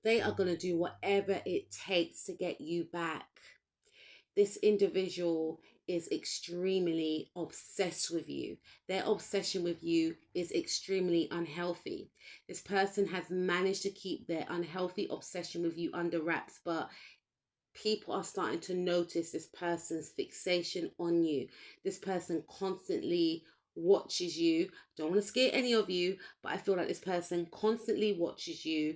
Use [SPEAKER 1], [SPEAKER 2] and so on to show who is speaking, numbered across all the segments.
[SPEAKER 1] they are going to do whatever it takes to get you back. This individual is extremely obsessed with you. Their obsession with you is extremely unhealthy. This person has managed to keep their unhealthy obsession with you under wraps, but people are starting to notice this person's fixation on you. This person constantly watches you. Don't want to scare any of you, but I feel like this person constantly watches you.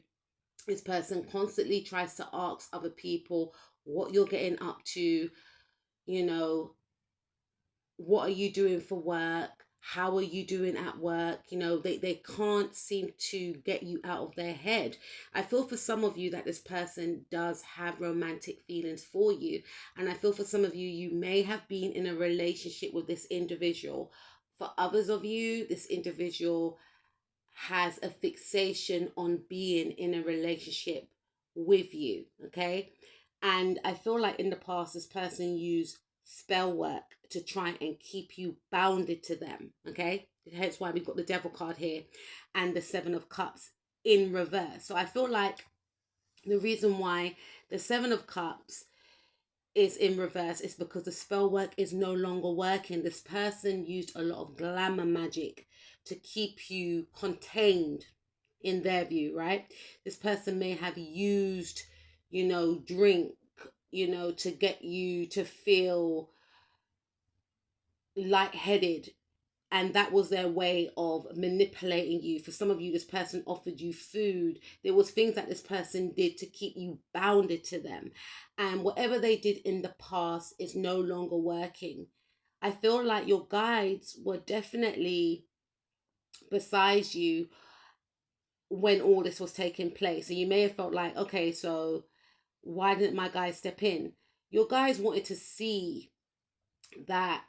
[SPEAKER 1] This person constantly tries to ask other people what you're getting up to, you know, what are you doing for work? How are you doing at work? They can't seem to get you out of their head. I feel for some of you that this person does have romantic feelings for you. And I feel for some of you, you may have been in a relationship with this individual. For others of you, this individual has a fixation on being in a relationship with you. Okay. And I feel like in the past, this person used spell work to try and keep you bounded to them. Okay. Hence why we've got the devil card here and the 7 of Cups in reverse. So I feel like the reason why the 7 of Cups is in reverse is because the spell work is no longer working. This person used a lot of glamour magic to keep you contained in their view, right? This person may have used, drink, to get you to feel lightheaded, and that was their way of manipulating you. For some of you, this person offered you food. There was things that this person did to keep you bounded to them, and whatever they did in the past is no longer working. I feel like your guides were definitely beside you when all this was taking place. So you may have felt like, okay, so why didn't my guys step in? Your guys wanted to see that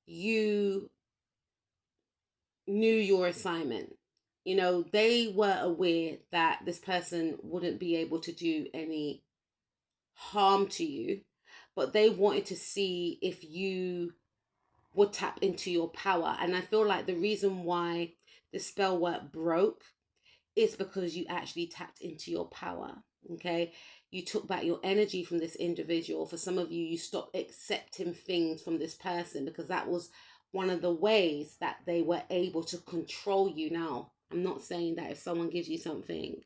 [SPEAKER 1] you knew your assignment. They were aware that this person wouldn't be able to do any harm to you, but they wanted to see if you would tap into your power. And I feel like the reason why the spell work broke is because you actually tapped into your power. Okay. You took back your energy from this individual. For some of you, you stopped accepting things from this person because that was one of the ways that they were able to control you. Now, I'm not saying that if someone gives you something,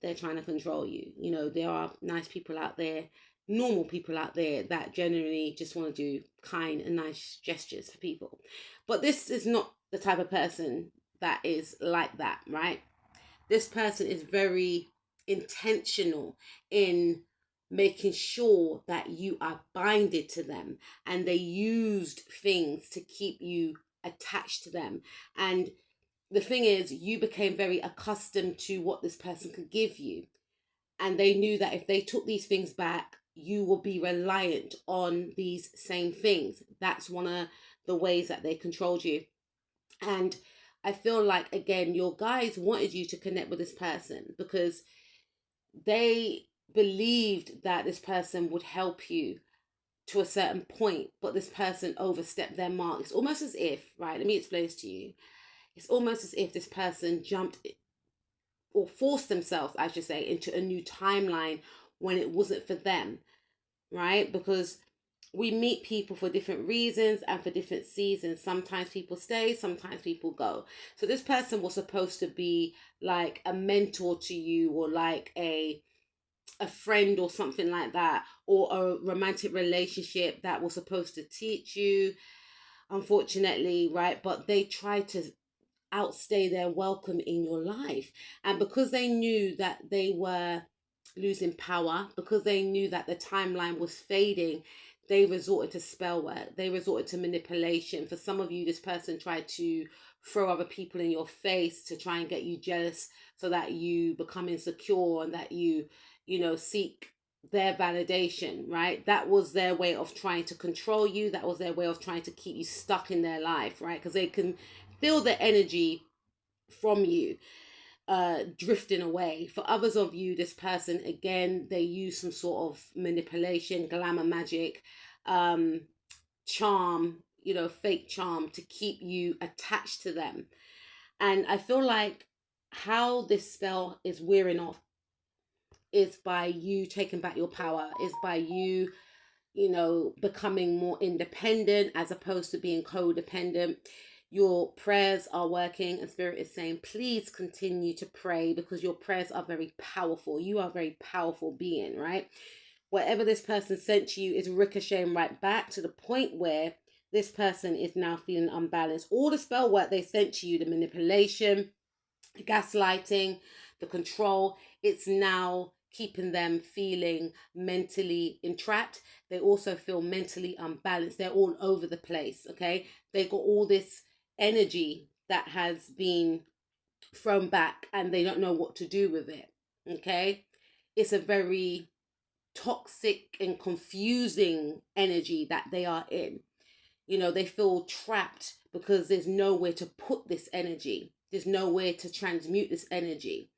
[SPEAKER 1] they're trying to control you. There are nice people out there, normal people out there that generally just want to do kind and nice gestures for people. But this is not the type of person that is like that, right? This person is very intentional in making sure that you are binded to them, and they used things to keep you attached to them. And the thing is, you became very accustomed to what this person could give you, and they knew that if they took these things back, you will be reliant on these same things. That's one of the ways that they controlled you. And I feel like, again, your guys wanted you to connect with this person because they believed that this person would help you to a certain point, but this person overstepped their mark. It's almost as if, right, let me explain this to you. It's almost as if this person jumped or forced themselves, I should say, into a new timeline when it wasn't for them, right? Because we meet people for different reasons and for different seasons. Sometimes people stay, sometimes people go. So this person was supposed to be like a mentor to you, or like a friend or something like that, or a romantic relationship that was supposed to teach you, unfortunately, right? But they tried to outstay their welcome in your life. And because they knew that they were losing power, because they knew that the timeline was fading, they resorted to spell work. They resorted to manipulation. For some of you, this person tried to throw other people in your face to try and get you jealous so that you become insecure and that you seek their validation, right? That was their way of trying to control you. That was their way of trying to keep you stuck in their life, right? Because they can feel the energy from you drifting away. For others of you, this person, again, they use some sort of manipulation, glamour magic, charm, fake charm to keep you attached to them. And I feel like how this spell is wearing off It's by you taking back your power. It's by you, you know, becoming more independent as opposed to being codependent. Your prayers are working, and Spirit is saying, please continue to pray, because your prayers are very powerful. You are a very powerful being, right? Whatever this person sent to you is ricocheting right back, to the point where this person is now feeling unbalanced. All the spell work they sent to you, the manipulation, the gaslighting, the control, it's now keeping them feeling mentally entrapped. They also feel mentally unbalanced. They're all over the place, okay? They got all this energy that has been thrown back, and they don't know what to do with it, okay? It's a very toxic and confusing energy that they are in. You know, they feel trapped because there's nowhere to put this energy. There's nowhere to transmute this energy.